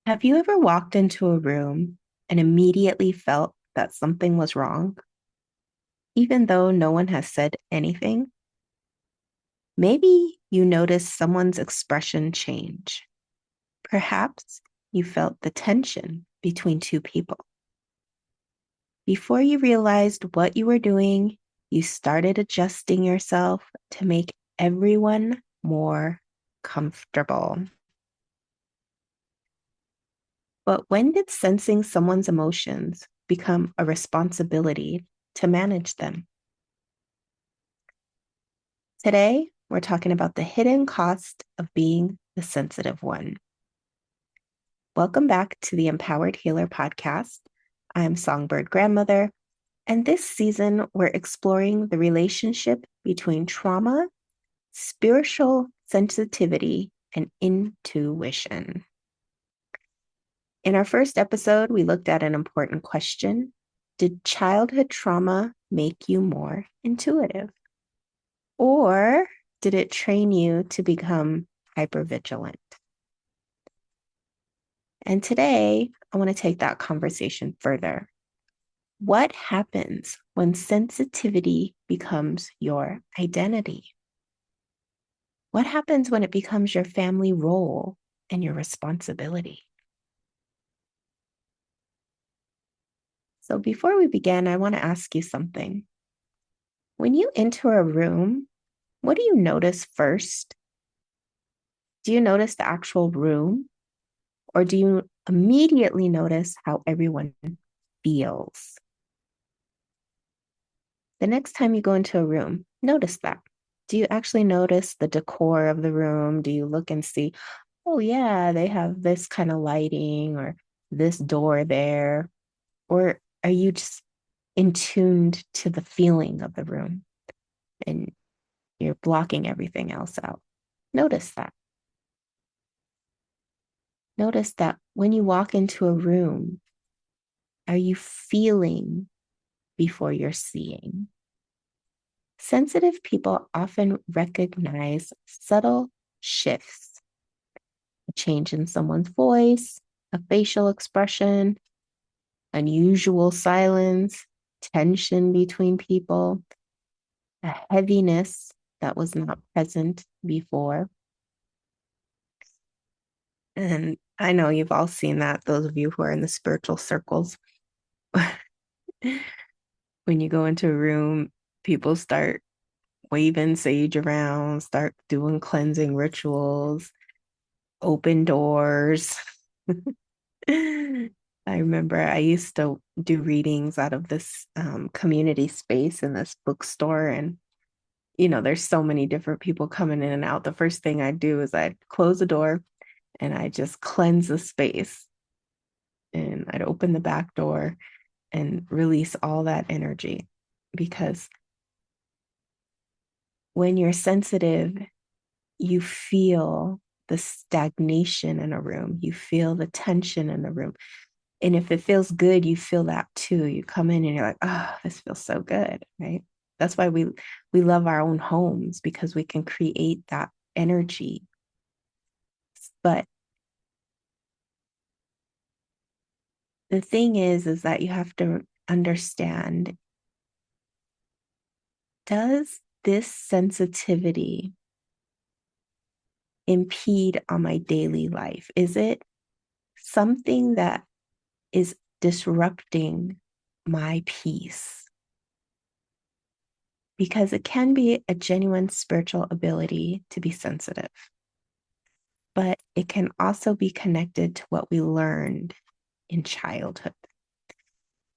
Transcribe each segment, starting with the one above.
Have you ever walked into a room and immediately felt that something was wrong, even though no one has said anything? Maybe you noticed someone's expression change. Perhaps you felt the tension between two people. Before you realized what you were doing, you started adjusting yourself to make everyone more comfortable. But when did sensing someone's emotions become a responsibility to manage them? Today, we're talking about the hidden cost of being the sensitive one. Welcome back to the Empowered Healer podcast. I'm Songbird Grandmother, and this season we're exploring the relationship between trauma, spiritual sensitivity, and intuition. In our first episode, we looked at an important question. Did childhood trauma make you more intuitive? Or did it train you to become hypervigilant? And today, I want to take that conversation further. What happens when sensitivity becomes your identity? What happens when it becomes your family role and your responsibility? So before we begin, I want to ask you something. When you enter a room, what do you notice first? Do you notice the actual room, or do you immediately notice how everyone feels? The next time you go into a room, notice that. Do you actually notice the decor of the room? Do you look and see, oh, yeah, they have this kind of lighting or this door there? Or are you just in tuned to the feeling of the room and you're blocking everything else out? Notice that. Notice that when you walk into a room, are you feeling before you're seeing? Sensitive people often recognize subtle shifts, a change in someone's voice, a facial expression, unusual silence, tension between people, a heaviness that was not present before. And I know you've all seen that, those of you who are in the spiritual circles. When you go into a room, people start waving sage around, start doing cleansing rituals, open doors. I remember I used to do readings out of this community space in this bookstore. And, there's so many different people coming in and out. The first thing I do is I'd close the door and I just cleanse the space. And I'd open the back door and release all that energy. Because when you're sensitive, you feel the stagnation in a room, you feel the tension in the room. And if it feels good, you feel that too. You come in and you're like, oh, this feels so good, right? That's why we love our own homes, because we can create that energy. But the thing is that you have to understand, does this sensitivity impede on my daily life? Is it something that is disrupting my peace? Because it can be a genuine spiritual ability to be sensitive, but it can also be connected to what we learned in childhood.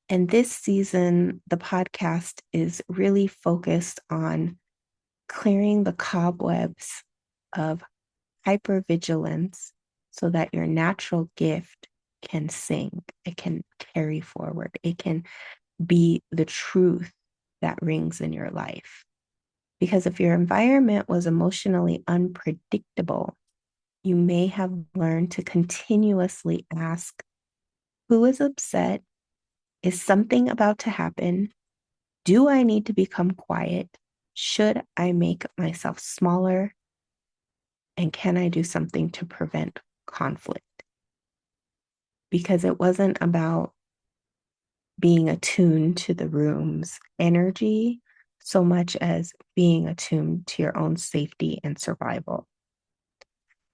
And this season, the podcast is really focused on clearing the cobwebs of hypervigilance so that your natural gift can sing, it can carry forward, it can be the truth that rings in your life. Because if your environment was emotionally unpredictable, you may have learned to continuously ask, who is upset? Is something about to happen? Do I need to become quiet? Should I make myself smaller? And can I do something to prevent conflict? because it wasn't about being attuned to the room's energy so much as being attuned to your own safety and survival.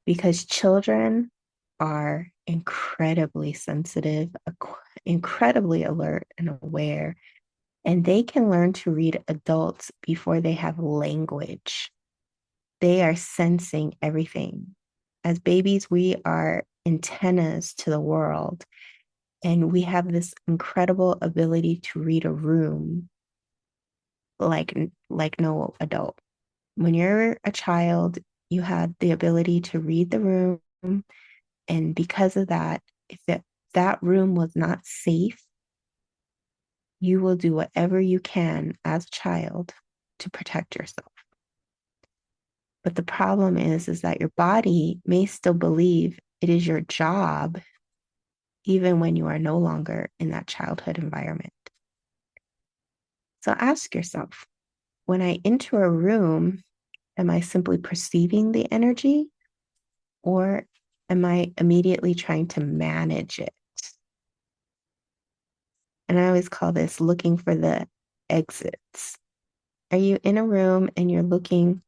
Because children are incredibly sensitive, incredibly alert and aware, and they can learn to read adults before they have language. They are sensing everything. As babies, we are antennas to the world, and we have this incredible ability to read a room like no adult. When you're a child, you have the ability to read the room, and because of that, if that room was not safe, you will do whatever you can as a child to protect yourself. But the problem is that your body may still believe it is your job, even when you are no longer in that childhood environment. So ask yourself, when I enter a room, am I simply perceiving the energy, or am I immediately trying to manage it? And I always call this looking for the exits. Are you in a room and you're looking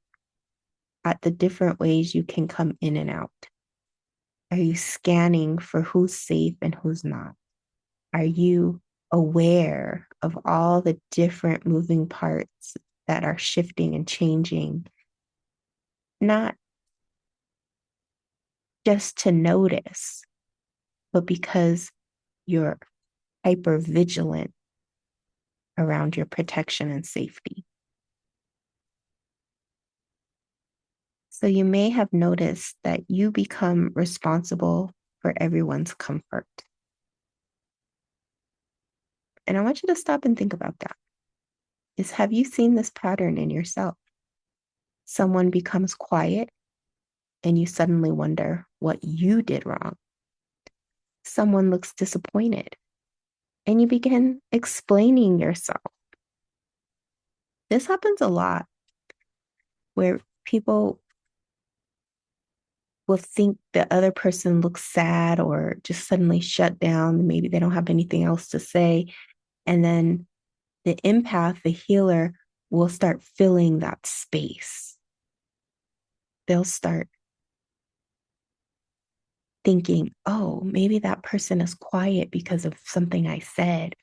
at the different ways you can come in and out? Are you scanning for who's safe and who's not? Are you aware of all the different moving parts that are shifting and changing? Not just to notice, but because you're hyper vigilant around your protection and safety. So you may have noticed that you become responsible for everyone's comfort. And I want you to stop and think about that. Have you seen this pattern in yourself? Someone becomes quiet and you suddenly wonder what you did wrong. Someone looks disappointed and you begin explaining yourself. This happens a lot where people will think the other person looks sad or just suddenly shut down. Maybe they don't have anything else to say. And then the empath, the healer, will start filling that space. They'll start thinking, oh, maybe that person is quiet because of something I said.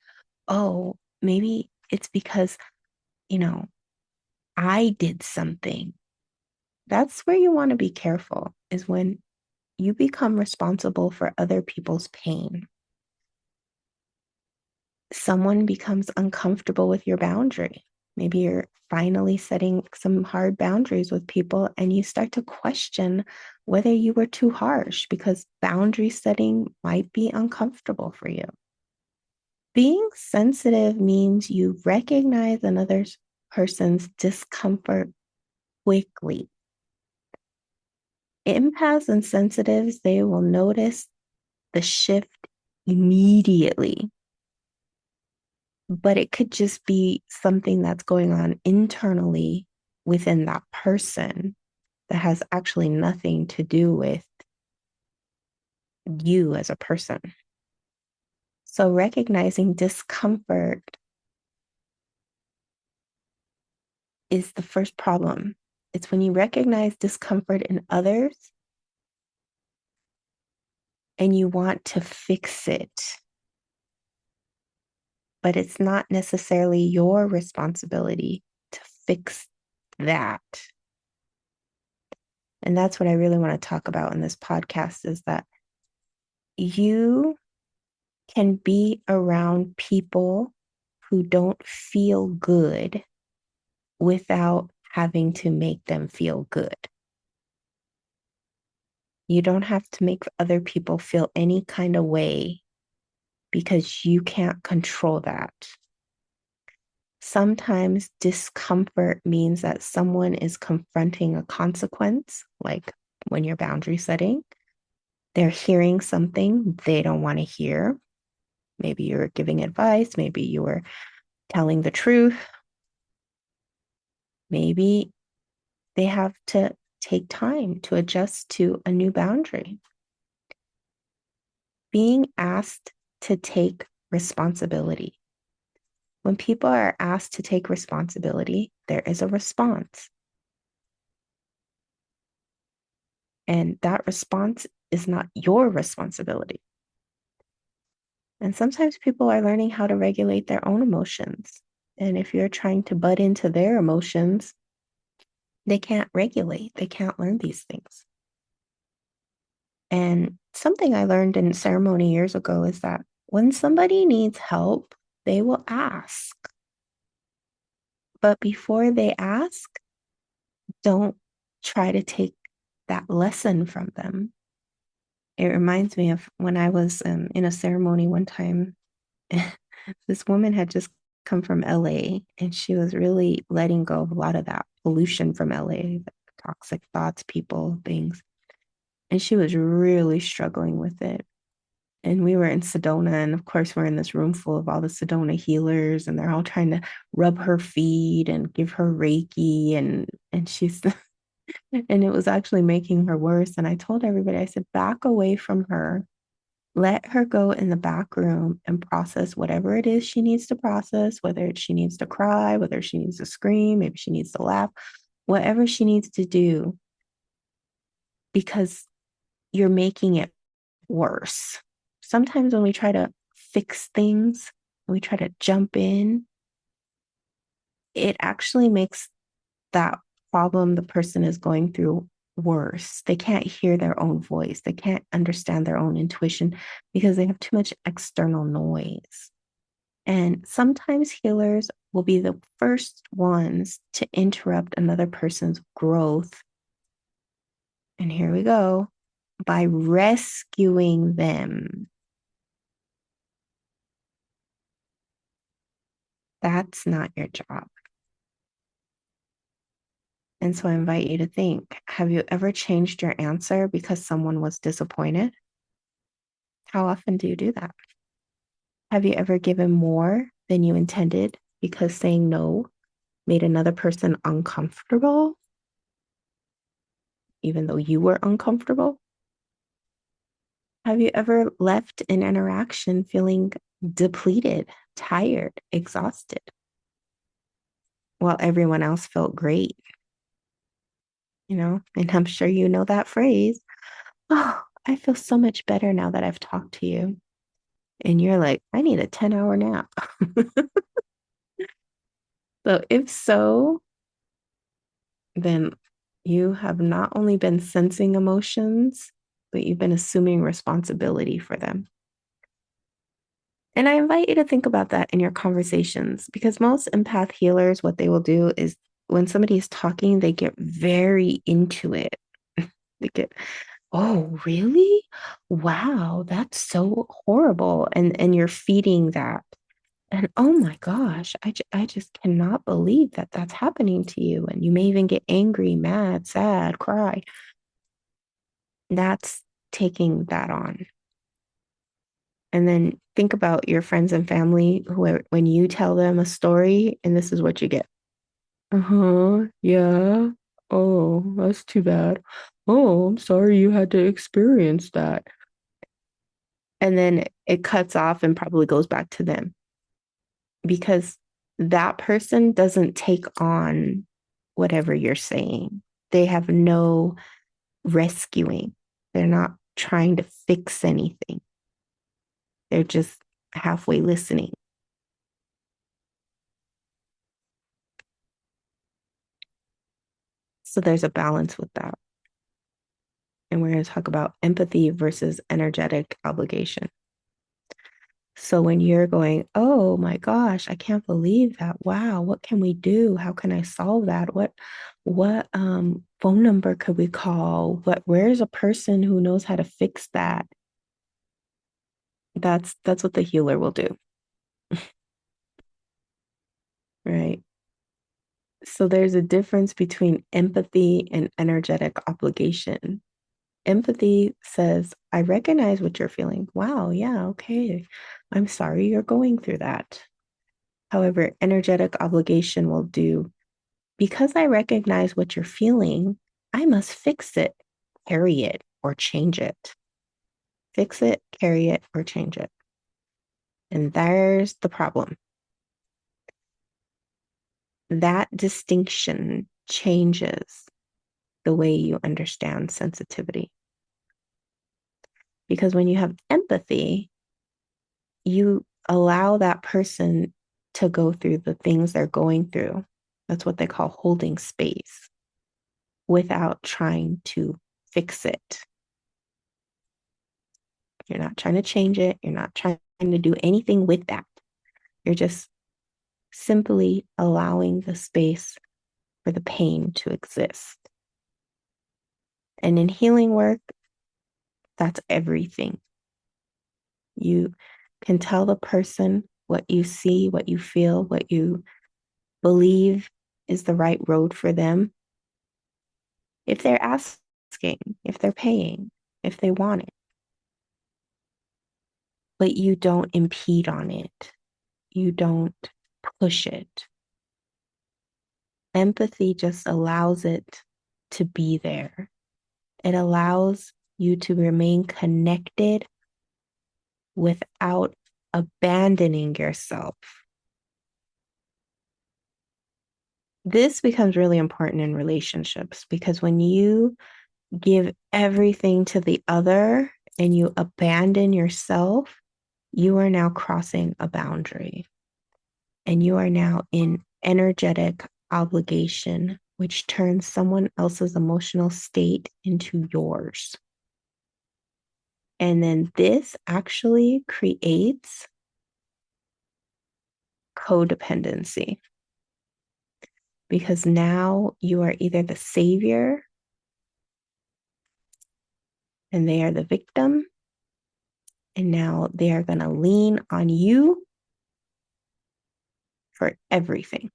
Oh, maybe it's because, I did something. That's where you want to be careful, is when you become responsible for other people's pain. Someone becomes uncomfortable with your boundary. Maybe you're finally setting some hard boundaries with people and you start to question whether you were too harsh because boundary setting might be uncomfortable for you. Being sensitive means you recognize another person's discomfort quickly. Empaths and sensitives, they will notice the shift immediately, but it could just be something that's going on internally within that person that has actually nothing to do with you as a person. So recognizing discomfort is the first problem. It's when you recognize discomfort in others and you want to fix it, but it's not necessarily your responsibility to fix that. And that's what I really want to talk about in this podcast, is that you can be around people who don't feel good without having to make them feel good. You don't have to make other people feel any kind of way because you can't control that. Sometimes discomfort means that someone is confronting a consequence, like when you're boundary setting. They're hearing something they don't want to hear. Maybe you're giving advice, maybe you were telling the truth. Maybe they have to take time to adjust to a new boundary. being asked to take responsibility. When people are asked to take responsibility, there is a response. And that response is not your responsibility. And sometimes people are learning how to regulate their own emotions. And if you're trying to butt into their emotions, they can't regulate, they can't learn these things. And something I learned in ceremony years ago is that when somebody needs help, they will ask. But before they ask, don't try to take that lesson from them. It reminds me of when I was in a ceremony one time. This woman had just come from LA and she was really letting go of a lot of that pollution from LA, the toxic thoughts, people, things. And she was really struggling with it. And we were in Sedona, and of course, we're in this room full of all the Sedona healers, and they're all trying to rub her feet and give her Reiki, and she's and it was actually making her worse. And I told everybody, I said, back away from her. Let her go in the back room and process whatever it is she needs to process, whether she needs to cry, whether she needs to scream, maybe she needs to laugh, whatever she needs to do, because you're making it worse. Sometimes when we try to fix things, we try to jump in, it actually makes that problem the person is going through worse. They can't hear their own voice. They can't understand their own intuition because they have too much external noise. And sometimes healers will be the first ones to interrupt another person's growth. And here we go, by rescuing them. That's not your job. And so I invite you to think, have you ever changed your answer because someone was disappointed? How often do you do that? Have you ever given more than you intended because saying no made another person uncomfortable, even though you were uncomfortable? Have you ever left an interaction feeling depleted, tired, exhausted, while everyone else felt great? And I'm sure you know that phrase. Oh, I feel so much better now that I've talked to you. And you're like, I need a 10-hour nap. So if so, then you have not only been sensing emotions, but you've been assuming responsibility for them. And I invite you to think about that in your conversations because most empath healers, what they will do is when somebody is talking, they get very into it. They get, oh, really? Wow, that's so horrible. And you're feeding that. And oh my gosh, I just cannot believe that that's happening to you. And you may even get angry, mad, sad, cry. That's taking that on. And then think about your friends and family who are, when you tell them a story, and this is what you get. Uh-huh. Yeah. Oh, that's too bad. Oh, I'm sorry you had to experience that. And then it cuts off and probably goes back to them because that person doesn't take on whatever you're saying. They have no rescuing. They're not trying to fix anything. They're just halfway listening. So there's a balance with that. And we're going to talk about empathy versus energetic obligation. So when you're going, oh my gosh, I can't believe that. Wow, what can we do? How can I solve that? What phone number could we call? Where's a person who knows how to fix that? That's what the healer will do, right? So there's a difference between empathy and energetic obligation. Empathy says, I recognize what you're feeling. Wow, yeah, okay. I'm sorry you're going through that. However, energetic obligation will do, because I recognize what you're feeling, I must fix it, carry it, or change it. Fix it, carry it, or change it. And there's the problem. That distinction changes the way you understand sensitivity. Because when you have empathy, you allow that person to go through the things they're going through. That's what they call holding space without trying to fix it. You're not trying to change it. You're not trying to do anything with that. You're just simply allowing the space for the pain to exist. And in healing work, that's everything. You can tell the person what you see, what you feel, what you believe is the right road for them. If they're asking, if they're paying, if they want it, but you don't impede on it, you don't push it. Empathy just allows it to be there. It allows you to remain connected without abandoning yourself. This becomes really important in relationships because when you give everything to the other and you abandon yourself, you are now crossing a boundary and you are now in energetic obligation, which turns someone else's emotional state into yours. And then this actually creates codependency because now you are either the savior and they are the victim. And now they are going to lean on you for everything.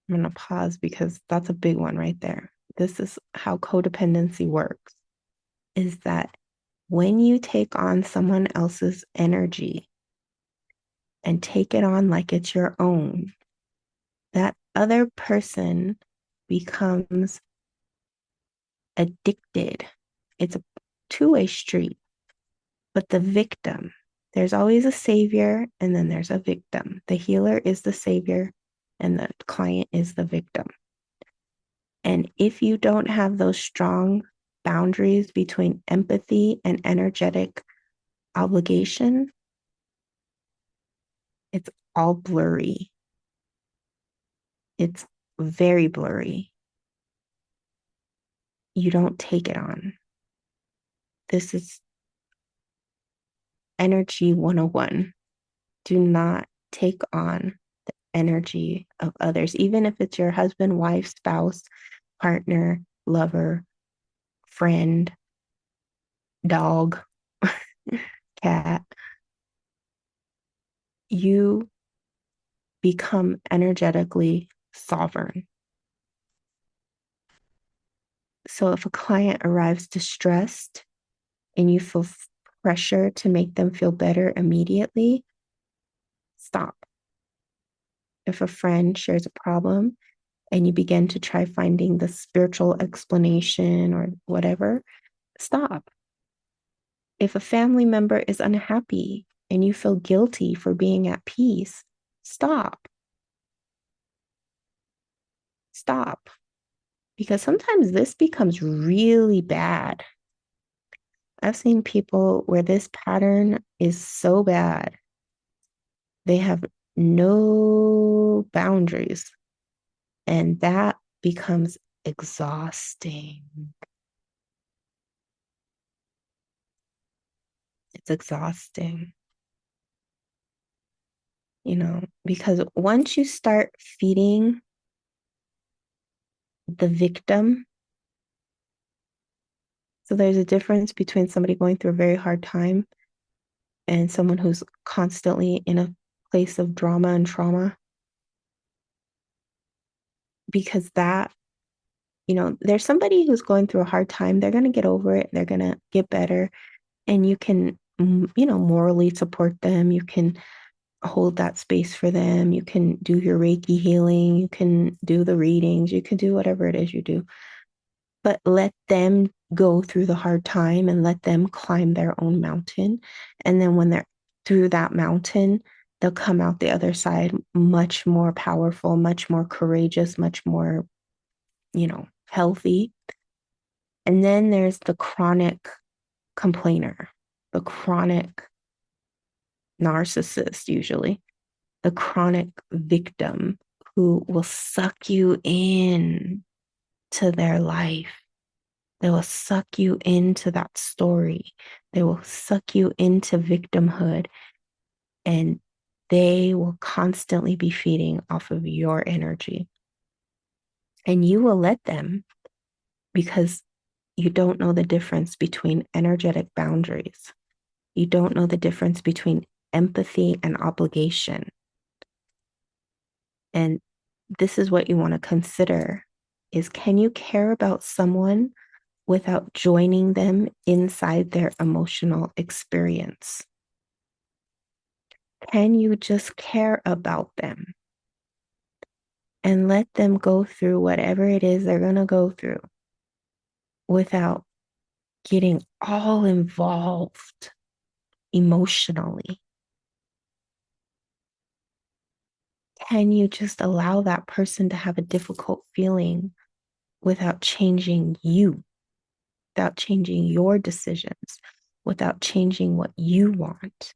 I'm going to pause because that's a big one right there. This is how codependency works, is that when you take on someone else's energy and take it on like it's your own, that other person becomes addicted. It's a two-way street. But the victim, there's always a savior and then there's a victim. The healer is the savior and the client is the victim. And if you don't have those strong boundaries between empathy and energetic obligation, it's all blurry. It's very blurry. You don't take it on. This is energy 101. Do not take on the energy of others, even if it's your husband, wife, spouse, partner, lover, friend, dog, cat. You become energetically sovereign. So if a client arrives distressed and you feel pressure to make them feel better immediately, stop. If a friend shares a problem and you begin to try finding the spiritual explanation or whatever, stop. If a family member is unhappy and you feel guilty for being at peace, stop. Stop. Because sometimes this becomes really bad. I've seen people where this pattern is so bad, they have no boundaries, and that becomes exhausting. It's exhausting, because once you start feeding the victim, so there's a difference between somebody going through a very hard time and someone who's constantly in a place of drama and trauma, because there's somebody who's going through a hard time. They're going to get over it. They're going to get better. And you can, morally support them. You can hold that space for them. You can do your Reiki healing. You can do the readings. You can do whatever it is you do. but let them go through the hard time and let them climb their own mountain. And then when they're through that mountain, they'll come out the other side much more powerful, much more courageous, much more, healthy. And then there's the chronic complainer, the chronic narcissist, usually, the chronic victim who will suck you in to their life. They will suck you into that story. They will suck you into victimhood, and they will constantly be feeding off of your energy. And you will let them, because you don't know the difference between energetic boundaries. You don't know the difference between empathy and obligation. And this is what you want to consider is, can you care about someone without joining them inside their emotional experience? Can you just care about them and let them go through whatever it is they're going to go through without getting all involved emotionally? Can you just allow that person to have a difficult feeling without changing you, without changing your decisions, without changing what you want?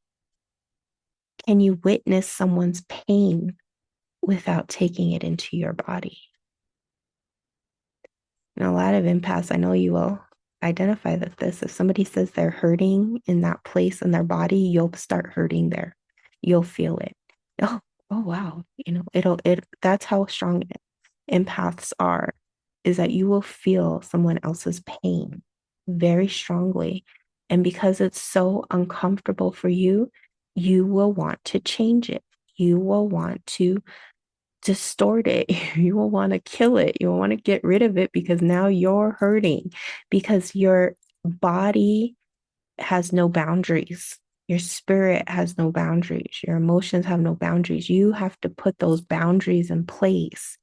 Can you witness someone's pain without taking it into your body? And a lot of empaths, I know you will identify that this, if somebody says they're hurting in that place in their body, you'll start hurting there. You'll feel it. Oh, oh wow. That's how strong empaths are, is that you will feel someone else's pain very strongly. And because it's so uncomfortable for you, you will want to change it. You will want to distort it. You will want to kill it. You will want to get rid of it because now you're hurting, because your body has no boundaries. Your spirit has no boundaries. Your emotions have no boundaries. You have to put those boundaries in place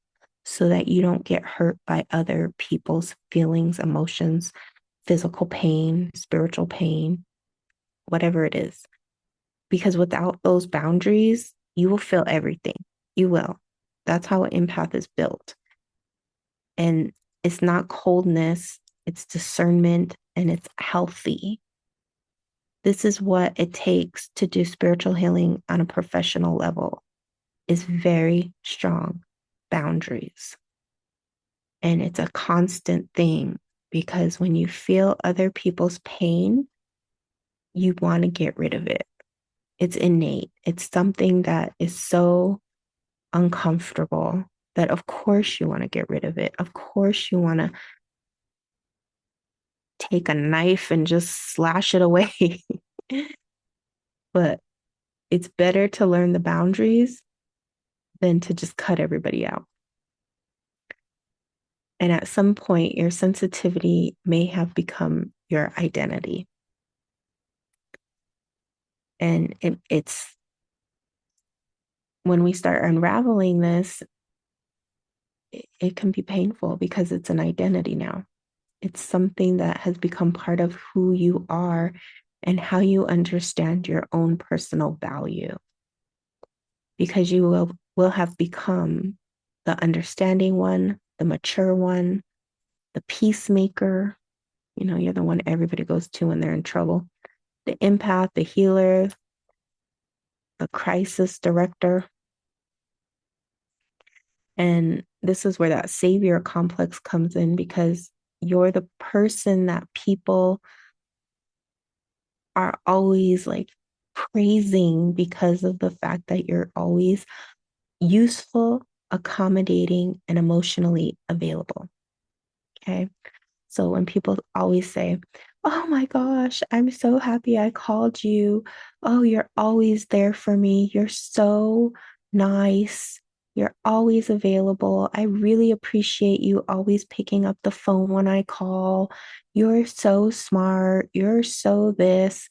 so that you don't get hurt by other people's feelings, emotions, physical pain, spiritual pain, whatever it is. Because without those boundaries, you will feel everything. You will. That's how an empath is built. And it's not coldness, it's discernment, and it's healthy. This is what it takes to do spiritual healing on a professional level, is very strong boundaries. And it's a constant thing, because when you feel other people's pain, you want to get rid of it. It's innate. It's something that is so uncomfortable that of course you want to get rid of it. Of course you want to take a knife and just slash it away. But it's better to learn the boundaries than to just cut everybody out. And at some point, your sensitivity may have become your identity. And it's when we start unraveling this, it can be painful because it's an identity now. It's something that has become part of who you are and how you understand your own personal value. Because you will have become the understanding one, the mature one, the peacemaker. You're the one everybody goes to when they're in trouble. The empath, the healer, the crisis director. And this is where that savior complex comes in, because you're the person that people are always like praising because of the fact that you're always useful, accommodating, and emotionally available. Okay. So when people always say, "Oh my gosh, I'm so happy I called you. Oh, you're always there for me. You're so nice. You're always available. I really appreciate you always picking up the phone when I call. You're so smart. You're so this."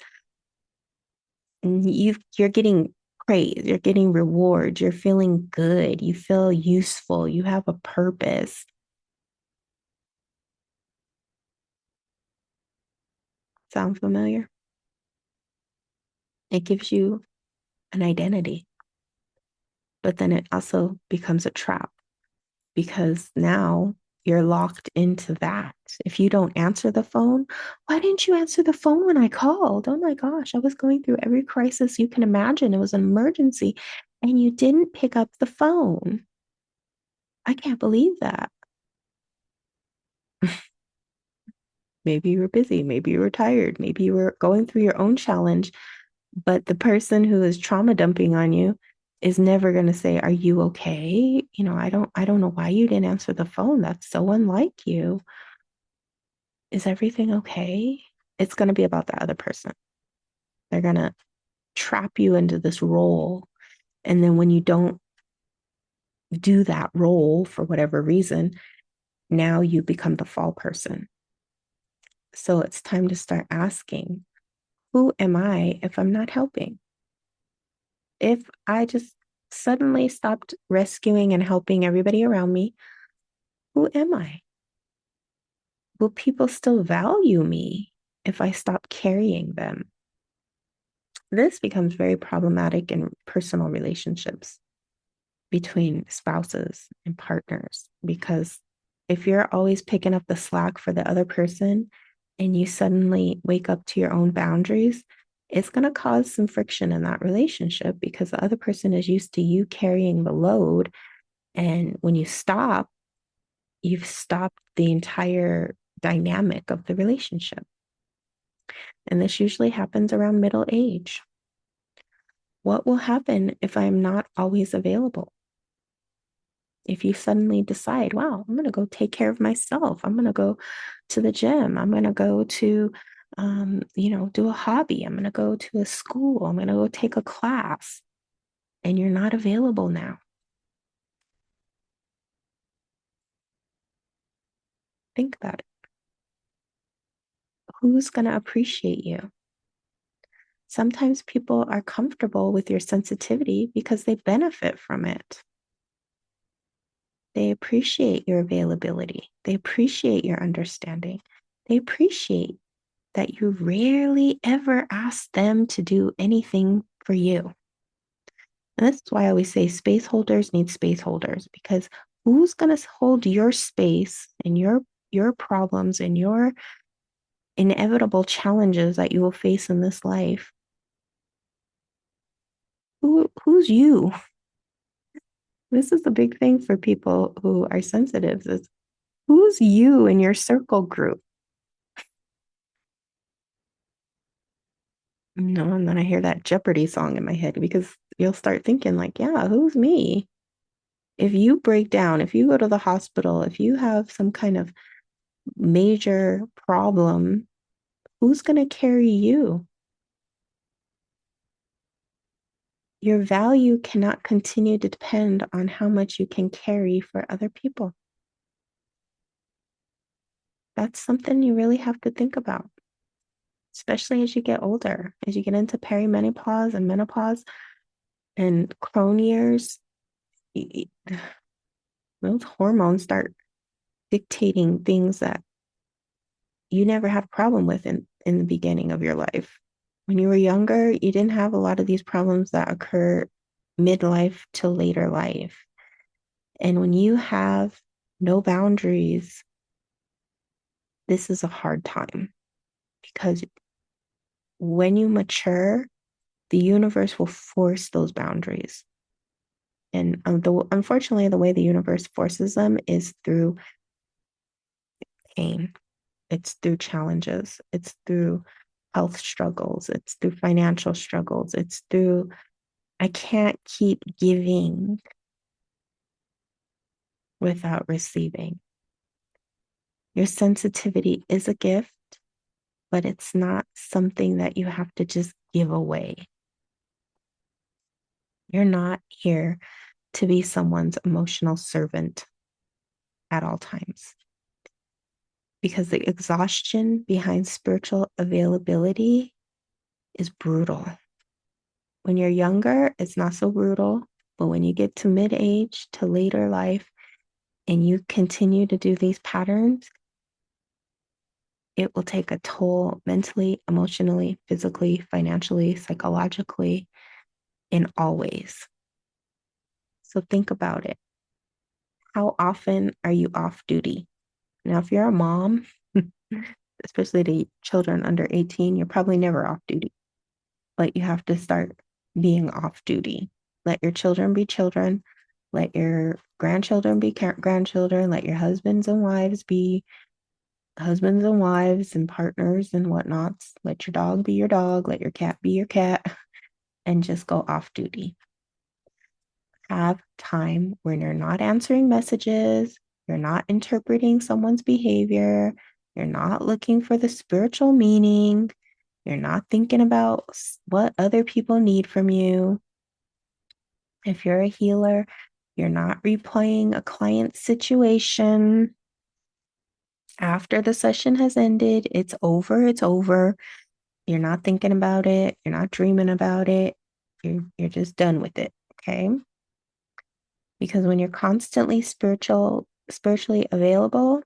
And you're getting praise. You're getting rewards. You're feeling good. You feel useful. You have a purpose. Sound familiar? It gives you an identity, but then it also becomes a trap because now you're locked into that. If you don't answer the phone, why didn't you answer the phone when I called? Oh my gosh, I was going through every crisis you can imagine. It was an emergency, and you didn't pick up the phone. I can't believe that. Maybe you were busy, maybe you were tired, maybe you were going through your own challenge, but the person who is trauma dumping on you is never going to say, "Are you okay? I don't know why you didn't answer the phone. That's so unlike you. Is everything okay?" It's going to be about the other person. They're going to trap you into this role. And then when you don't do that role for whatever reason, now you become the fall person. So it's time to start asking, who am I if I'm not helping? If I just suddenly stopped rescuing and helping everybody around me, who am I? Will people still value me if I stop carrying them? This becomes very problematic in personal relationships between spouses and partners because if you're always picking up the slack for the other person and you suddenly wake up to your own boundaries, it's going to cause some friction in that relationship because the other person is used to you carrying the load. And when you stop, you've stopped the entire dynamic of the relationship. And this usually happens around middle age. What will happen if I'm not always available? If you suddenly decide, wow, I'm going to go take care of myself, I'm going to go to the gym, I'm going to go to, do a hobby, I'm going to go to a school, I'm going to go take a class, and you're not available now. Think about it. Who's going to appreciate you? Sometimes people are comfortable with your sensitivity because they benefit from it. They appreciate your availability. They appreciate your understanding. They appreciate that you rarely ever ask them to do anything for you. And that's why I always say space holders need space holders because who's going to hold your space and your problems and your inevitable challenges that you will face in this life? Who's you? This is the big thing for people who are sensitive is who's you in your circle group? No, and then I hear that Jeopardy song in my head because you'll start thinking like, yeah, who's me? If you break down, if you go to the hospital, if you have some kind of major problem, who's going to carry you? Your value cannot continue to depend on how much you can carry for other people. That's something you really have to think about, especially as you get older, as you get into perimenopause and menopause and crone years. Those hormones start dictating things that you never had a problem with in the beginning of your life. When you were younger, you didn't have a lot of these problems that occur midlife to later life. And when you have no boundaries, this is a hard time because when you mature, the universe will force those boundaries. And unfortunately, the way the universe forces them is through pain. It's through challenges. It's through health struggles. It's through financial struggles. It's through, I can't keep giving without receiving. Your sensitivity is a gift, but it's not something that you have to just give away. You're not here to be someone's emotional servant at all times because the exhaustion behind spiritual availability is brutal. When you're younger, it's not so brutal, but when you get to mid-age to later life and you continue to do these patterns, it will take a toll mentally, emotionally, physically, financially, psychologically, in all ways. So think about it. How often are you off duty? Now, if you're a mom, especially to children under 18, you're probably never off duty, but you have to start being off duty. Let your children be children. Let your grandchildren be grandchildren. Let your husbands and wives be husbands and wives and partners and whatnots. Let your dog be your dog. Let your cat be your cat, and just go off duty. Have time when you're not answering messages, you're not interpreting someone's behavior, you're not looking for the spiritual meaning, you're not thinking about what other people need from you. If you're a healer, you're not replaying a client's situation. After the session has ended, it's over, it's over. You're not thinking about it, you're not dreaming about it. You're just done with it, okay? Because when you're constantly spiritually available,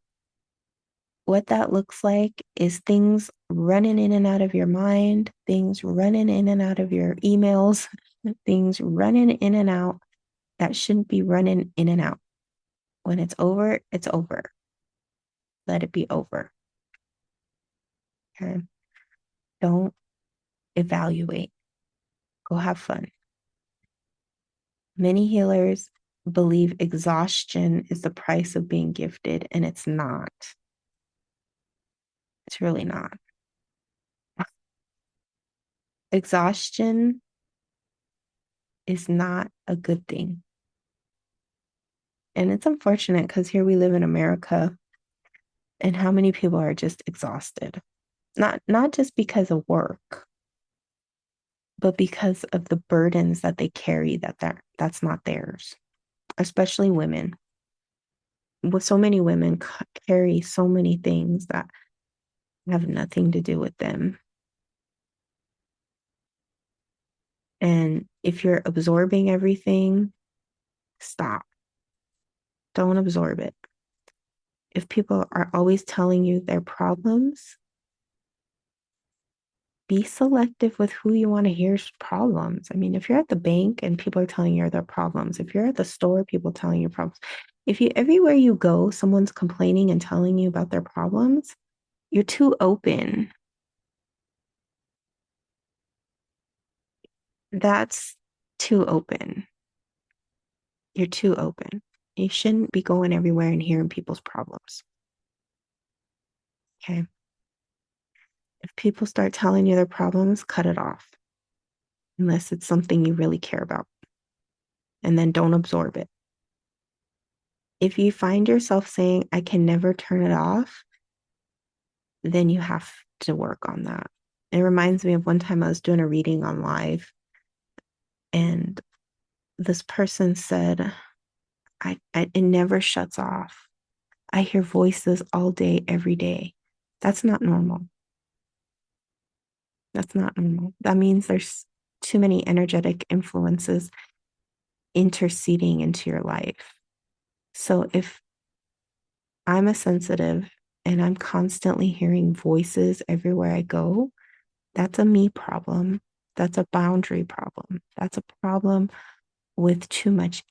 what that looks like is things running in and out of your mind, things running in and out of your emails, things running in and out that shouldn't be running in and out. When it's over, it's over. Let it be over. Okay? Don't evaluate. Go have fun. Many healers believe exhaustion is the price of being gifted, and it's not. It's really not. Exhaustion is not a good thing. And it's unfortunate because here we live in America, and how many people are just exhausted. Not just because of work, but because of the burdens that they carry that's not theirs, especially women. With so many women carry so many things that have nothing to do with them. And if you're absorbing everything, stop. Don't absorb it. If people are always telling you their problems, be selective with who you want to hear's problems. I mean, if you're at the bank and people are telling you their problems, if you're at the store, people telling you problems, if you everywhere you go, someone's complaining and telling you about their problems, you're too open. That's too open. You're too open. You shouldn't be going everywhere and hearing people's problems. Okay. If people start telling you their problems, cut it off. Unless it's something you really care about. And then don't absorb it. If you find yourself saying, I can never turn it off, then you have to work on that. It reminds me of one time I was doing a reading on live, and this person said, it never shuts off. I hear voices all day, every day. That's not normal. That's not normal. That means there's too many energetic influences interceding into your life. So if I'm a sensitive and I'm constantly hearing voices everywhere I go, that's a me problem. That's a boundary problem. That's a problem with too much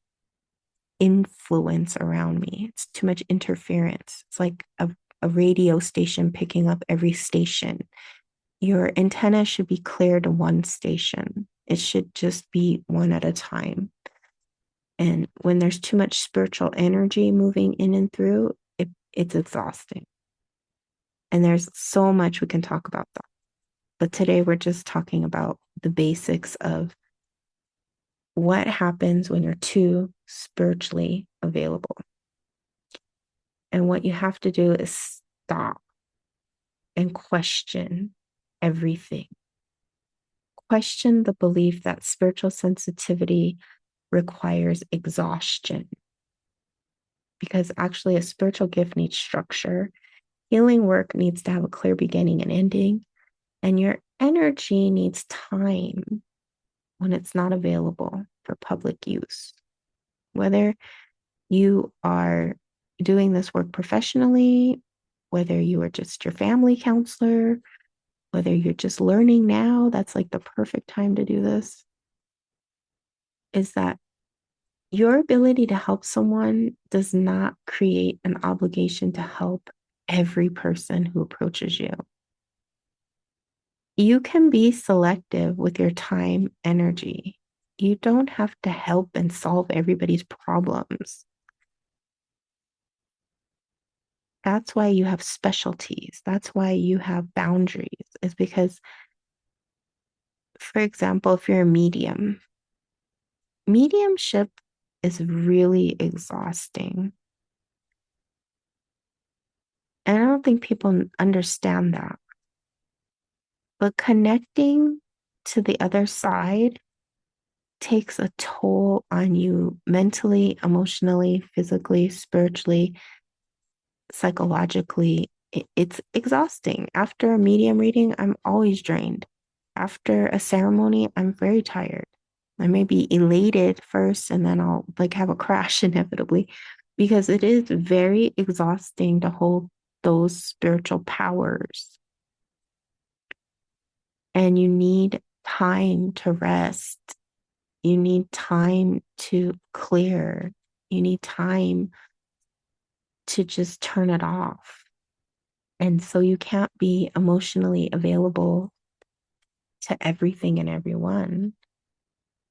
influence around me. It's too much interference. It's like a radio station picking up every station. Your antenna should be clear to one station. It should just be one at a time. And when there's too much spiritual energy moving in and through, it's exhausting. And there's so much we can talk about that. But today we're just talking about the basics of what happens when you're too spiritually available. And what you have to do is stop and question everything. Question the belief that spiritual sensitivity requires exhaustion. Because actually, a spiritual gift needs structure. Healing work needs to have a clear beginning and ending. And your energy needs time when it's not available for public use. Whether you are doing this work professionally whether you are just your family counselor, whether you're just learning now, that's like the perfect time to do this, is that your ability to help someone does not create an obligation to help every person who approaches you. You can be selective with your time, energy. You don't have to help and solve everybody's problems. That's why you have specialties. That's why you have boundaries, is because, for example, if you're a medium, mediumship is really exhausting. And I don't think people understand that. But connecting to the other side takes a toll on you mentally, emotionally, physically, spiritually, psychologically. It's exhausting. After a medium reading, I'm always drained. After a ceremony, I'm very tired. I may be elated first and then I'll like have a crash inevitably because it is very exhausting to hold those spiritual powers. And you need time to rest. You need time to clear. You need time to just turn it off. And so you can't be emotionally available to everything and everyone.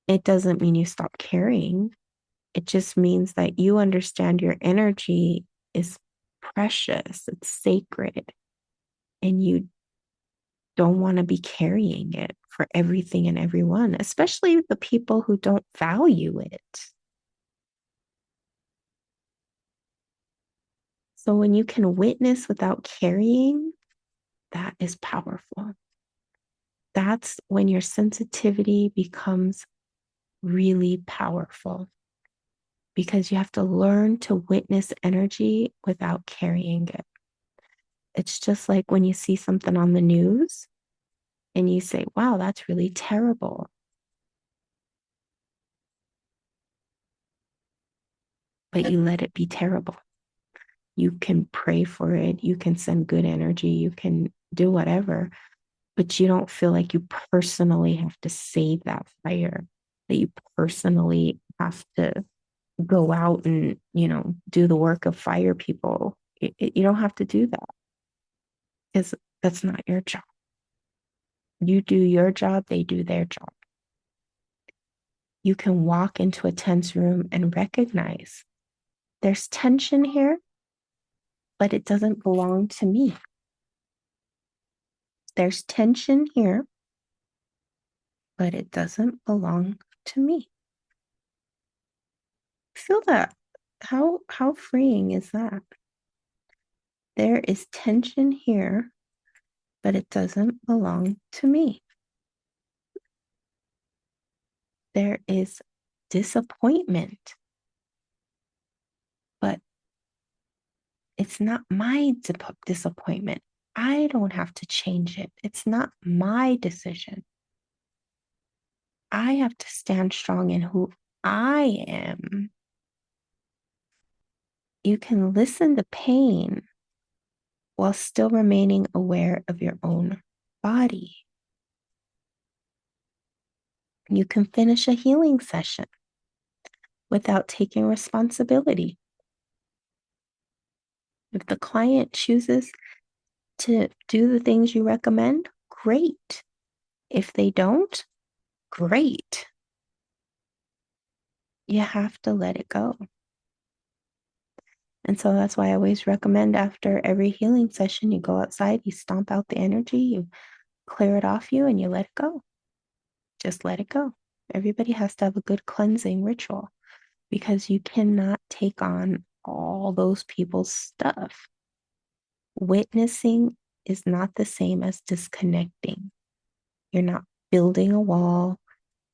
It doesn't mean you stop caring. It just means that you understand your energy is precious, it's sacred, and you don't want to be carrying it for everything and everyone, especially the people who don't value it. So when you can witness without carrying, that is powerful. That's when your sensitivity becomes really powerful because you have to learn to witness energy without carrying it. It's just like when you see something on the news and you say, wow, that's really terrible. But you let it be terrible. You can pray for it. You can send good energy. You can do whatever, but you don't feel like you personally have to save that fire, that you personally have to go out and, do the work of fire people. You don't have to do that because that's not your job. You do your job, they do their job. You can walk into a tense room and recognize there's tension here, but it doesn't belong to me. There's tension here, but it doesn't belong to me. Feel that. How freeing is that? There is tension here, but it doesn't belong to me. There is disappointment, but it's not my disappointment. I don't have to change it. It's not my decision. I have to stand strong in who I am. You can listen to pain while still remaining aware of your own body. You can finish a healing session without taking responsibility. If the client chooses to do the things you recommend, great. If they don't, great. You have to let it go. And so that's why I always recommend after every healing session, you go outside, you stomp out the energy, you clear it off you, and you let it go. Just let it go. Everybody has to have a good cleansing ritual because you cannot take on all those people's stuff. Witnessing is not the same as disconnecting. You're not building a wall,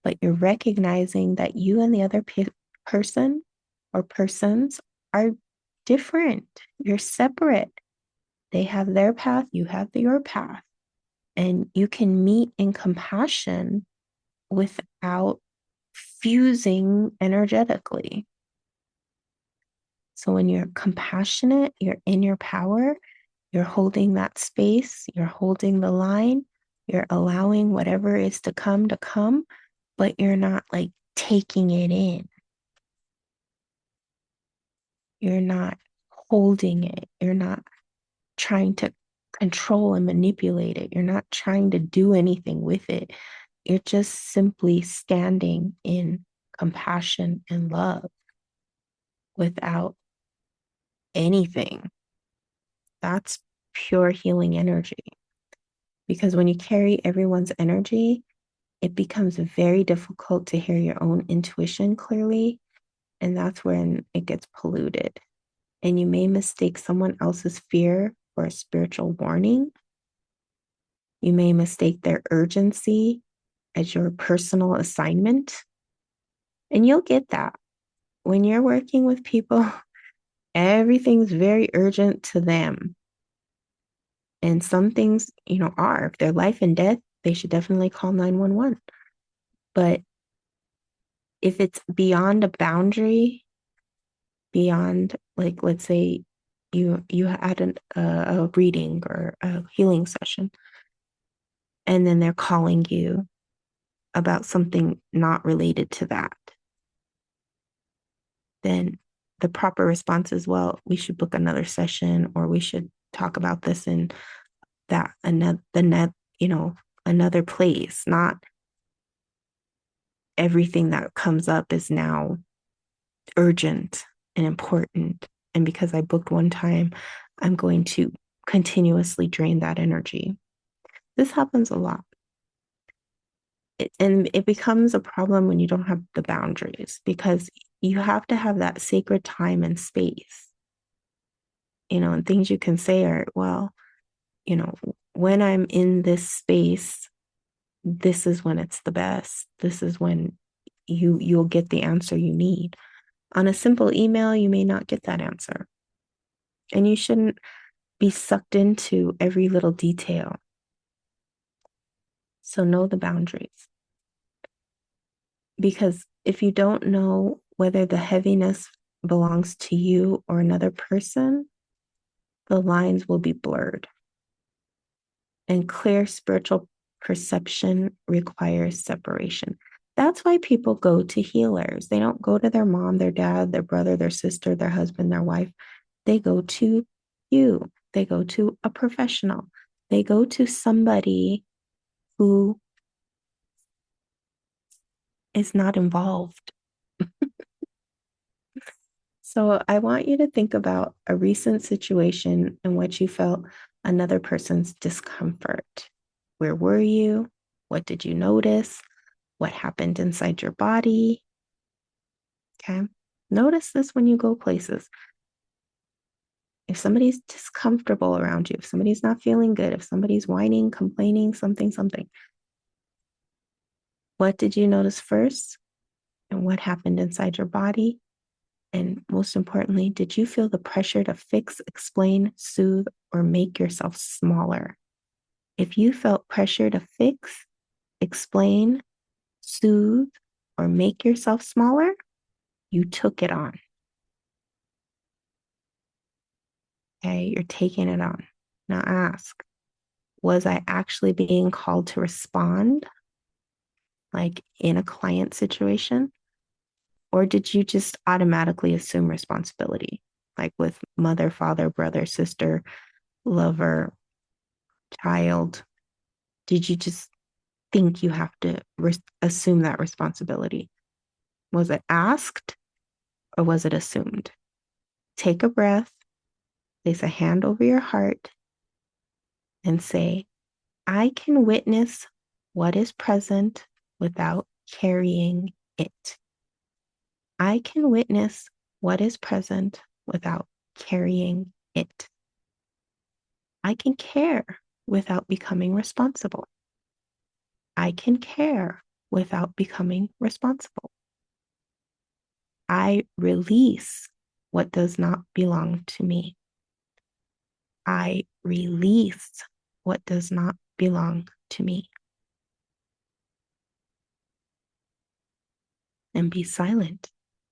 but you're recognizing that you and the other person or persons are different. You're separate. They have their path, you have your path. And you can meet in compassion without fusing energetically. So when you're compassionate, you're in your power, You're holding that space, you're holding the line, you're allowing whatever is to come, but you're not like taking it in. You're not holding it. You're not trying to control and manipulate it. You're not trying to do anything with it. You're just simply standing in compassion and love without anything. That's pure healing energy. Because when you carry everyone's energy, it becomes very difficult to hear your own intuition clearly. And that's when it gets polluted. And you may mistake someone else's fear for a spiritual warning. You may mistake their urgency as your personal assignment. And you'll get that. When you're working with people, everything's very urgent to them. And some things, are, if they're life and death, they should definitely call 911. But if it's beyond a boundary, beyond, like, let's say you had a reading or a healing session, and then they're calling you about something not related to that, then the proper response is, well, we should book another session, or we should talk about this in that another place. Not everything that comes up is now urgent and important. And because I booked one time, I'm going to continuously drain that energy. This happens a lot. And it becomes a problem when you don't have the boundaries, because you have to have that sacred time and space, and things you can say are, well, when I'm in this space, this is when it's the best. This is when you'll get the answer you need. On a simple email, you may not get that answer. And you shouldn't be sucked into every little detail. So know the boundaries. Because if you don't know whether the heaviness belongs to you or another person, the lines will be blurred. And clear spiritual perception requires separation. That's why people go to healers. They don't go to their mom, their dad, their brother, their sister, their husband, their wife. They go to you. They go to a professional. They go to somebody who is not involved. So I want you to think about a recent situation in which you felt another person's discomfort. Where were you? What did you notice? What happened inside your body? Okay. Notice this when you go places. If somebody's discomfortable around you, if somebody's not feeling good, if somebody's whining, complaining, something, what did you notice first? And what happened inside your body? And most importantly, did you feel the pressure to fix, explain, soothe, or make yourself smaller? If you felt pressure to fix, explain, soothe, or make yourself smaller, you took it on. Okay, you're taking it on. Now ask, was I actually being called to respond, like in a client situation? Or did you just automatically assume responsibility, like with mother, father, brother, sister, lover, child? Did you just think you have to assume that responsibility? Was it asked or was it assumed? Take a breath, place a hand over your heart, and say, I can witness what is present without carrying it. I can witness what is present without carrying it. I can care without becoming responsible. I can care without becoming responsible. I release what does not belong to me. I release what does not belong to me. And be silent.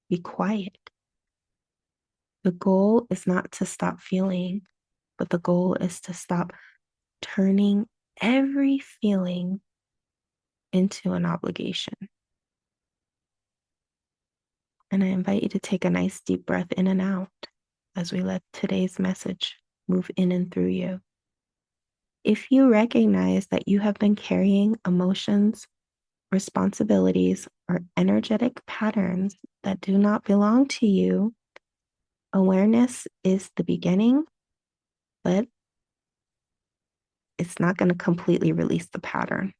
Be quiet. The goal is not to stop feeling. but the goal is to stop turning every feeling into an obligation. And I invite you to take a nice deep breath in and out as we let today's message move in and through you. If you recognize that you have been carrying emotions, responsibilities, or energetic patterns that do not belong to you, awareness is the beginning, but it's not going to completely release the pattern.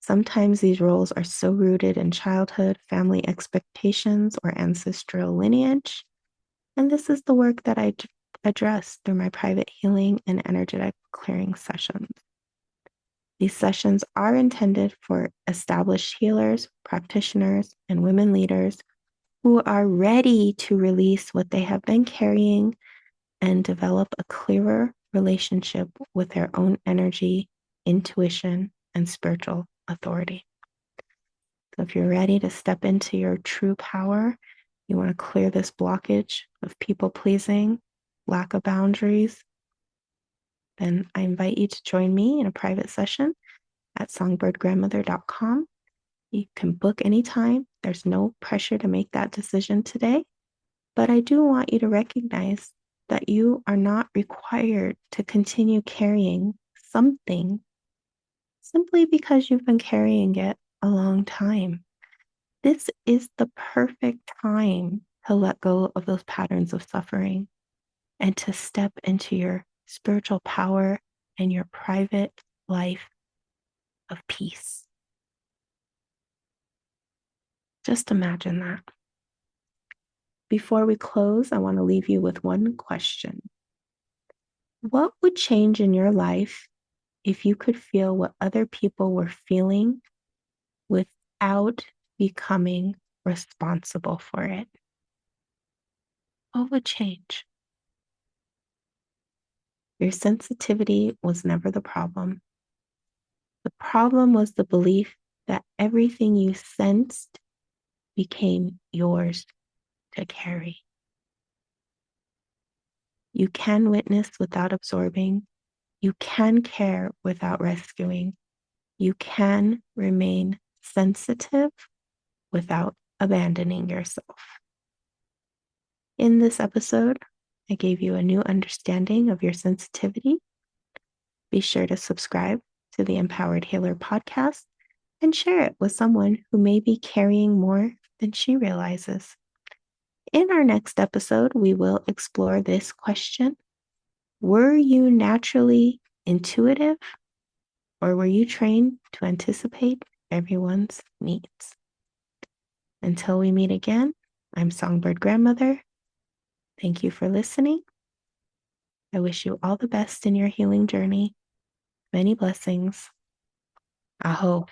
Sometimes these roles are so rooted in childhood, family expectations, or ancestral lineage. And this is the work that I address through my private healing and energetic clearing sessions. These sessions are intended for established healers, practitioners, and women leaders who are ready to release what they have been carrying and develop a clearer relationship with their own energy, intuition, and spiritual authority. So if you're ready to step into your true power, you want to clear this blockage of people pleasing, lack of boundaries, then I invite you to join me in a private session at songbirdgrandmother.com. You can book anytime. There's no pressure to make that decision today. But I do want you to recognize that you are not required to continue carrying something simply because you've been carrying it a long time. This is the perfect time to let go of those patterns of suffering and to step into your spiritual power and your private life of peace. Just imagine that. Before we close, I want to leave you with one question. What would change in your life if you could feel what other people were feeling without becoming responsible for it? What would change? Your sensitivity was never the problem. The problem was the belief that everything you sensed became yours to carry. You can witness without absorbing. You can care without rescuing. You can remain sensitive without abandoning yourself. In this episode, I gave you a new understanding of your sensitivity. Be sure to subscribe to the Empowered Healer podcast and share it with someone who may be carrying more than she realizes. In our next episode, we will explore this question. Were you naturally intuitive, or were you trained to anticipate everyone's needs? Until we meet again, I'm Songbird Grandmother. Thank you for listening. I wish you all the best in your healing journey. Many blessings. Aho.